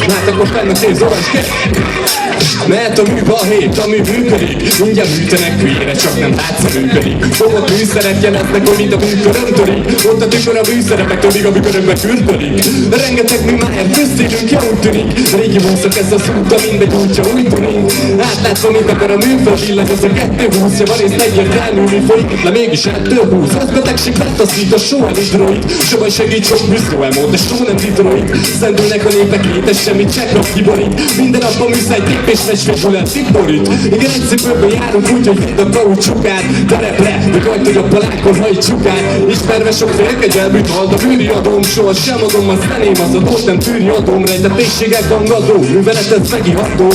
Látok most ennek nézd, orange. Mert a műbalhét, ami működik, mindjárt műtenek hülyére, csak nem látsz, működik. Fogott műszeret jeleznek, mint a műköröm törik. Ott a tükör a műszerepek törik, a műkörökbe kürtörik. Rengeteg mi már köztélünk, ja úgy tűnik. Régi húszok ez a szúta, mindegy útja úgy tűnik. Átlátva, mint akar a műföld illat, az a 220, ja van ész egyértelmű, mi folyik itt le mégis 220. Az betegség betaszít, a soha lidroid. Soha segít, sok büszkó elmond, de soha nem lidroid. Szendülnek a népek létes, semmit csak rap kiborít. Minden nap a műszáj tép és mesfégulat tiborít. Igen, egy cipőből járunk úgy, hogy véd a kaut csukát. Terepre, de ajtod a palákon hajt csukát. Ismerve sok félkegyelműt hald a bűriadóm. Soha sem adom a zeném, az a volt nem tűri adóm. Rejtett pékségek gangadó, műveletet meghiható.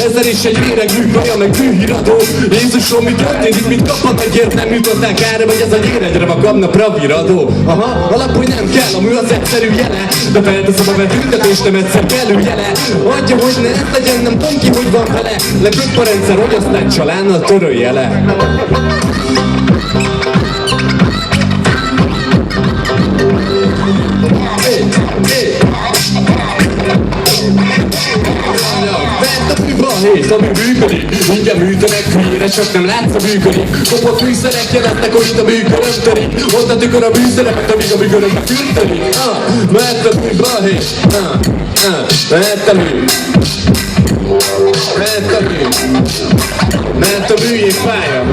Ezer és egy méreg műkaja, meg műhíradó. Jézusom, mi történik, mit kaphat, hogy ért nem jutották erre, vagy ez a gyéredre magamna praviradó. Aha, alapul nem kell, a mű az egyszerű jele. De felteszem a vetüntetést, nem egyszer kellő jele. Adja, hogy ne ezt legyen, nem tudom ki, hogy van vele. Leköp a rendszer, hogy aztán csalánnal törölje le. Mert a műbalhét, ami működik, mindjárt műtenek hülyére, csak nem látsz, a működik. Kopott műszerek jelentnek, hogy itt a műköröm törik. Ott a tükör a műszerepet, amíg a műkörömbe kürtörik. Mert a műbalhét, mert a mű. Mert a mű, mert a műjég fája.